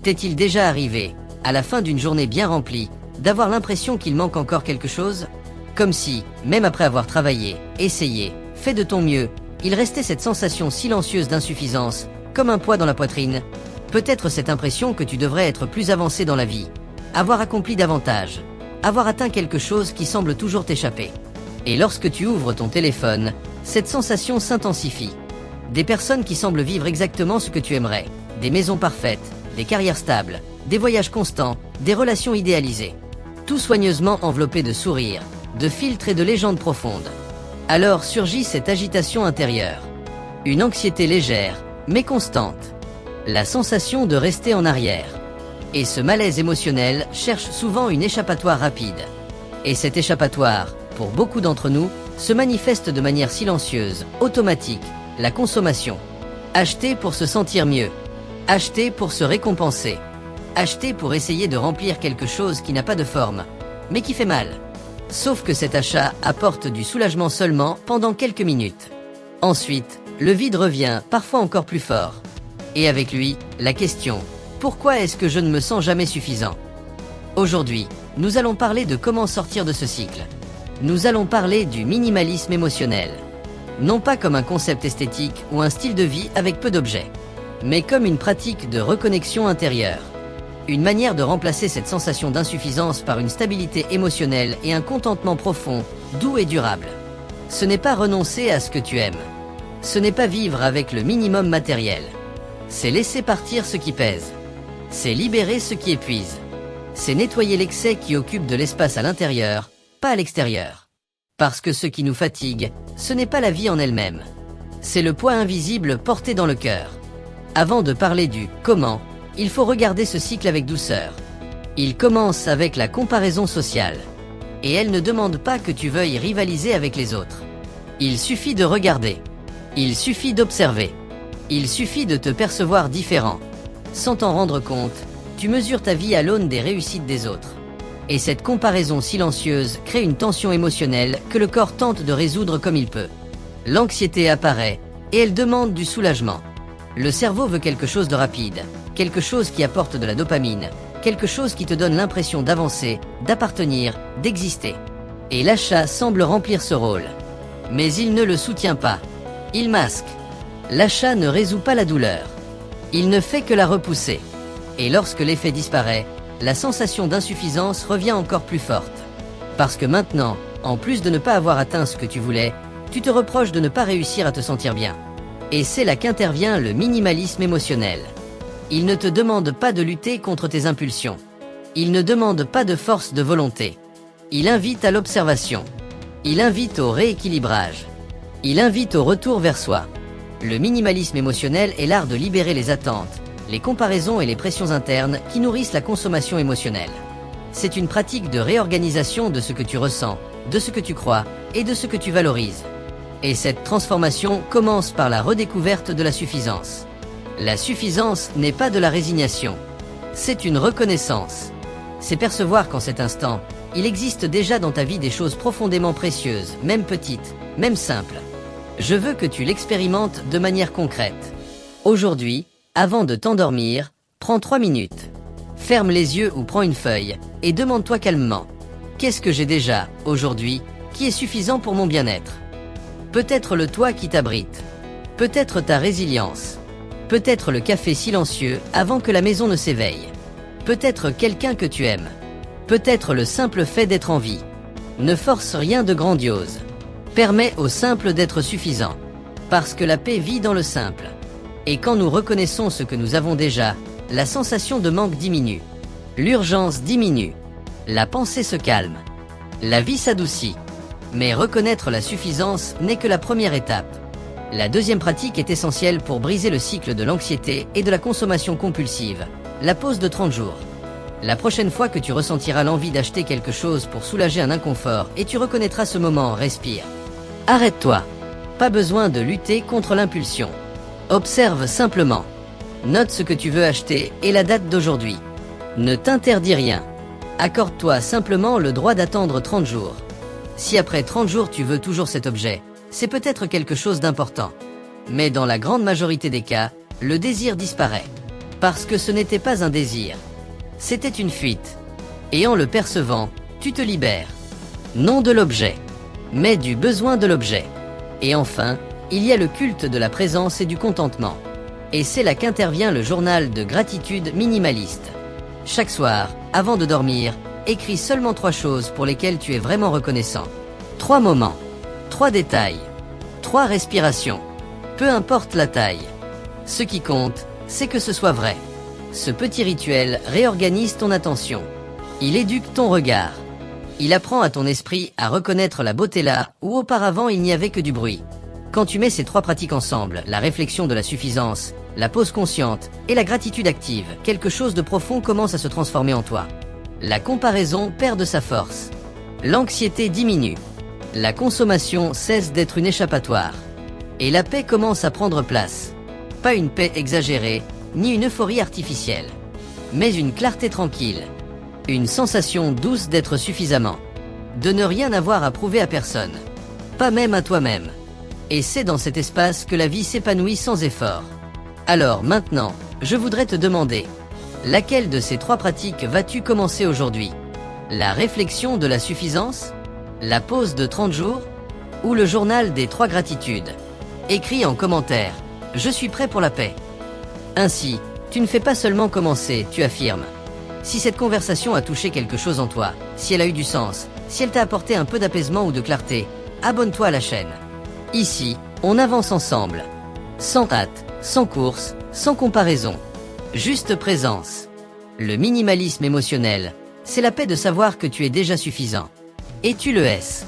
T'est-il déjà arrivé, à la fin d'une journée bien remplie, d'avoir l'impression qu'il manque encore quelque chose? Comme si, même après avoir travaillé, essayé, fait de ton mieux, il restait cette sensation silencieuse d'insuffisance, comme un poids dans la poitrine. Peut-être cette impression que tu devrais être plus avancé dans la vie, avoir accompli davantage, avoir atteint quelque chose qui semble toujours t'échapper. Et lorsque tu ouvres ton téléphone, cette sensation s'intensifie. Des personnes qui semblent vivre exactement ce que tu aimerais, des maisons parfaites, des carrières stables, des voyages constants, des relations idéalisées. Tout soigneusement enveloppé de sourires, de filtres et de légendes profondes. Alors surgit cette agitation intérieure. Une anxiété légère, mais constante. La sensation de rester en arrière. Et ce malaise émotionnel cherche souvent une échappatoire rapide. Et cet échappatoire, pour beaucoup d'entre nous, se manifeste de manière silencieuse, automatique, la consommation. Acheter pour se sentir mieux. Acheter pour se récompenser. Acheter pour essayer de remplir quelque chose qui n'a pas de forme, mais qui fait mal. Sauf que cet achat apporte du soulagement seulement pendant quelques minutes. Ensuite, le vide revient, parfois encore plus fort. Et avec lui, la question, pourquoi est-ce que je ne me sens jamais suffisant? Aujourd'hui, nous allons parler de comment sortir de ce cycle. Nous allons parler du minimalisme émotionnel. Non pas comme un concept esthétique ou un style de vie avec peu d'objets, mais comme une pratique de reconnexion intérieure. Une manière de remplacer cette sensation d'insuffisance par une stabilité émotionnelle et un contentement profond, doux et durable. Ce n'est pas renoncer à ce que tu aimes. Ce n'est pas vivre avec le minimum matériel. C'est laisser partir ce qui pèse. C'est libérer ce qui épuise. C'est nettoyer l'excès qui occupe de l'espace à l'intérieur, pas à l'extérieur. Parce que ce qui nous fatigue, ce n'est pas la vie en elle-même. C'est le poids invisible porté dans le cœur. Avant de parler du « comment », il faut regarder ce cycle avec douceur. Il commence avec la comparaison sociale. Et elle ne demande pas que tu veuilles rivaliser avec les autres. Il suffit de regarder. Il suffit d'observer. Il suffit de te percevoir différent. Sans t'en rendre compte, tu mesures ta vie à l'aune des réussites des autres. Et cette comparaison silencieuse crée une tension émotionnelle que le corps tente de résoudre comme il peut. L'anxiété apparaît, et elle demande du soulagement. Le cerveau veut quelque chose de rapide, quelque chose qui apporte de la dopamine, quelque chose qui te donne l'impression d'avancer, d'appartenir, d'exister. Et l'achat semble remplir ce rôle. Mais il ne le soutient pas. Il masque. L'achat ne résout pas la douleur. Il ne fait que la repousser. Et lorsque l'effet disparaît, la sensation d'insuffisance revient encore plus forte. Parce que maintenant, en plus de ne pas avoir atteint ce que tu voulais, tu te reproches de ne pas réussir à te sentir bien. Et c'est là qu'intervient le minimalisme émotionnel. Il ne te demande pas de lutter contre tes impulsions. Il ne demande pas de force de volonté. Il invite à l'observation. Il invite au rééquilibrage. Il invite au retour vers soi. Le minimalisme émotionnel est l'art de libérer les attentes, les comparaisons et les pressions internes qui nourrissent la consommation émotionnelle. C'est une pratique de réorganisation de ce que tu ressens, de ce que tu crois et de ce que tu valorises. Et cette transformation commence par la redécouverte de la suffisance. La suffisance n'est pas de la résignation. C'est une reconnaissance. C'est percevoir qu'en cet instant, il existe déjà dans ta vie des choses profondément précieuses, même petites, même simples. Je veux que tu l'expérimentes de manière concrète. Aujourd'hui, avant de t'endormir, prends 3 minutes. Ferme les yeux ou prends une feuille, et demande-toi calmement. Qu'est-ce que j'ai déjà, aujourd'hui, qui est suffisant pour mon bien-être? Peut-être le toit qui t'abrite. Peut-être ta résilience. Peut-être le café silencieux avant que la maison ne s'éveille. Peut-être quelqu'un que tu aimes. Peut-être le simple fait d'être en vie. Ne force rien de grandiose. Permets au simple d'être suffisant. Parce que la paix vit dans le simple. Et quand nous reconnaissons ce que nous avons déjà, la sensation de manque diminue. L'urgence diminue. La pensée se calme. La vie s'adoucit. Mais reconnaître la suffisance n'est que la première étape. La deuxième pratique est essentielle pour briser le cycle de l'anxiété et de la consommation compulsive, la pause de 30 jours. La prochaine fois que tu ressentiras l'envie d'acheter quelque chose pour soulager un inconfort et tu reconnaîtras ce moment, respire. Arrête-toi. Pas besoin de lutter contre l'impulsion. Observe simplement. Note ce que tu veux acheter et la date d'aujourd'hui. Ne t'interdis rien. Accorde-toi simplement le droit d'attendre 30 jours. Si après 30 jours tu veux toujours cet objet, c'est peut-être quelque chose d'important. Mais dans la grande majorité des cas, le désir disparaît. Parce que ce n'était pas un désir. C'était une fuite. Et en le percevant, tu te libères. Non de l'objet, mais du besoin de l'objet. Et enfin, il y a le culte de la présence et du contentement. Et c'est là qu'intervient le journal de gratitude minimaliste. Chaque soir, avant de dormir, écris seulement 3 choses pour lesquelles tu es vraiment reconnaissant. 3 moments, 3 détails, 3 respirations. Peu importe la taille. Ce qui compte, c'est que ce soit vrai. Ce petit rituel réorganise ton attention. Il éduque ton regard. Il apprend à ton esprit à reconnaître la beauté là où auparavant il n'y avait que du bruit. Quand tu mets ces 3 pratiques ensemble, la réflexion de la suffisance, la pause consciente et la gratitude active, quelque chose de profond commence à se transformer en toi. La comparaison perd de sa force. L'anxiété diminue. La consommation cesse d'être une échappatoire. Et la paix commence à prendre place. Pas une paix exagérée, ni une euphorie artificielle. Mais une clarté tranquille. Une sensation douce d'être suffisamment. De ne rien avoir à prouver à personne. Pas même à toi-même. Et c'est dans cet espace que la vie s'épanouit sans effort. Alors maintenant, je voudrais te demander, laquelle de ces 3 pratiques vas-tu commencer aujourd'hui? La réflexion de la suffisance? La pause de 30 jours? Ou le journal des 3 gratitudes? Écris en commentaire, je suis prêt pour la paix. Ainsi, tu ne fais pas seulement commencer, tu affirmes. Si cette conversation a touché quelque chose en toi, si elle a eu du sens, si elle t'a apporté un peu d'apaisement ou de clarté, abonne-toi à la chaîne. Ici, on avance ensemble. Sans hâte, sans course, sans comparaison. Juste présence. Le minimalisme émotionnel, c'est la paix de savoir que tu es déjà suffisant. Et tu le es.